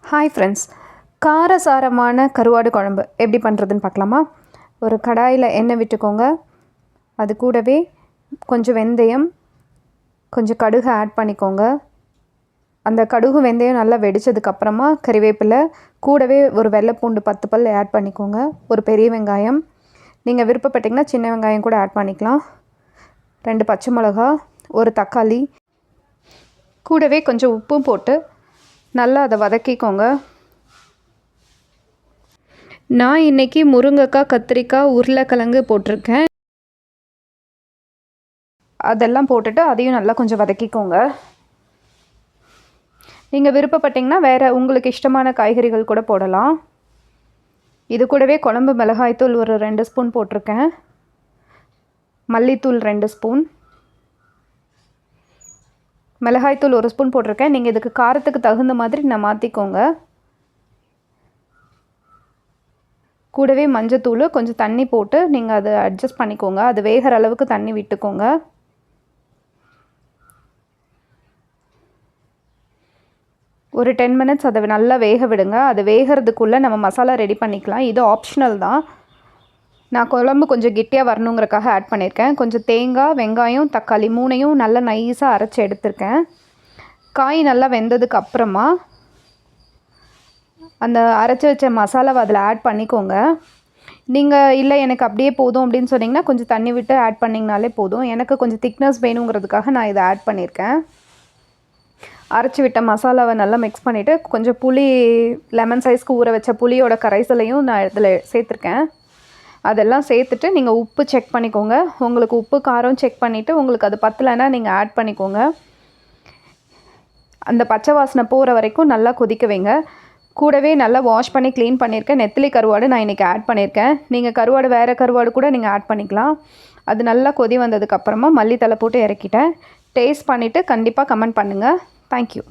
Hi friends, காரசாரமான கருவாடு குழம்பு எப்படி பண்ணுறதுன்னு பார்க்கலாமா? ஒரு கடாயில் எண்ணெய் விட்டுக்கோங்க. அது கூடவே கொஞ்சம் வெந்தயம், கொஞ்சம் கடுகு ஆட் பண்ணிக்கோங்க. அந்த கடுகு வெந்தயம் நல்லா வெடித்ததுக்கப்புறமா கறிவேப்பிலை, கூடவே ஒரு வெள்ளைப்பூண்டு 10 பல் ஆட் பண்ணிக்கோங்க. ஒரு பெரிய வெங்காயம், நீங்கள் விருப்பப்பட்டிங்கன்னா சின்ன வெங்காயம் கூட ஆட் பண்ணிக்கலாம். 2 பச்சை மிளகா, ஒரு தக்காளி, கூடவே கொஞ்சம் உப்பும் போட்டு நல்லா அதை வதக்கிக்கோங்க. நான் இன்றைக்கி முருங்கைக்காய், கத்திரிக்காய், உருளைக்கிழங்கு போட்டிருக்கேன். அதெல்லாம் போட்டுட்டு அதையும் நல்லா கொஞ்சம் வதக்கிக்கோங்க. நீங்கள் விருப்பப்பட்டிங்கன்னா வேறு உங்களுக்கு இஷ்டமான காய்கறிகள் கூட போடலாம். இது கூடவே குழம்பு மிளகாய்த்தூள் ஒரு 2 ஸ்பூன் போட்டிருக்கேன். மல்லித்தூள் 2 ஸ்பூன், மிளகாய்த்தூள் 1 ஸ்பூன் போட்டிருக்கேன். நீங்கள் இதுக்கு காரத்துக்கு தகுந்த மாதிரி நான் மாற்றிக்கோங்க. கூடவே மஞ்சத்தூள், கொஞ்சம் தண்ணி போட்டு நீங்கள் அதை அட்ஜஸ்ட் பண்ணிக்கோங்க. அது வேகிற அளவுக்கு தண்ணி விட்டுக்கோங்க. ஒரு 10 மினிட்ஸ் அதை நல்லா வேக விடுங்க. அது வேகிறதுக்குள்ளே நம்ம மசாலா ரெடி பண்ணிக்கலாம். இது ஆப்ஷனல் தான். நான் குழம்பு கொஞ்சம் கெட்டியாக வரணுங்கிறக்காக ஆட் பண்ணியிருக்கேன். கொஞ்சம் தேங்காய், வெங்காயம், தக்காளி 3ஐயும் நல்லா நைஸாக அரைச்சி எடுத்திருக்கேன். காய் நல்லா வெந்ததுக்கு அப்புறமா அந்த அரைச்சி வச்ச மசாலாவை அதில் ஆட் பண்ணிக்கோங்க. நீங்கள் இல்லை எனக்கு அப்படியே போதும் அப்படின்னு சொன்னிங்கன்னா கொஞ்சம் தண்ணி விட்டு ஆட் பண்ணிங்கனாலே போதும். எனக்கு கொஞ்சம் திக்னஸ் வேணுங்கிறதுக்காக நான் இதை ஆட் பண்ணியிருக்கேன். அரைச்சி விட்ட மசாலாவை நல்லா மிக்ஸ் பண்ணிவிட்டு கொஞ்சம் புளி, லெமன் சைஸ்க்கு ஊற வச்ச புளியோட கரைசலையும் நான் இதில் சேர்த்துருக்கேன். அதெல்லாம் சேர்த்துட்டு நீங்கள் உப்பு செக் பண்ணிக்கோங்க. உங்களுக்கு உப்பு காரம் செக் பண்ணிவிட்டு உங்களுக்கு அது பத்தலைன்னா நீங்கள் ஆட் பண்ணிக்கோங்க. அந்த பச்சை வாசனை போகிற வரைக்கும் நல்லா கொதிக்க வைங்க. கூடவே நல்லா வாஷ் பண்ணி க்ளீன் பண்ணியிருக்கேன் நெத்திலி கருவாடு நான் இன்றைக்கி ஆட் பண்ணியிருக்கேன். நீங்கள் கருவாடு வேறு கருவாடு கூட நீங்கள் ஆட் பண்ணிக்கலாம். அது நல்லா கொதி வந்ததுக்கப்புறமா மல்லித்தலை போட்டு இறக்கிட்டேன். டேஸ்ட் பண்ணிவிட்டு கண்டிப்பாக கமெண்ட் பண்ணுங்கள். தேங்க்யூ.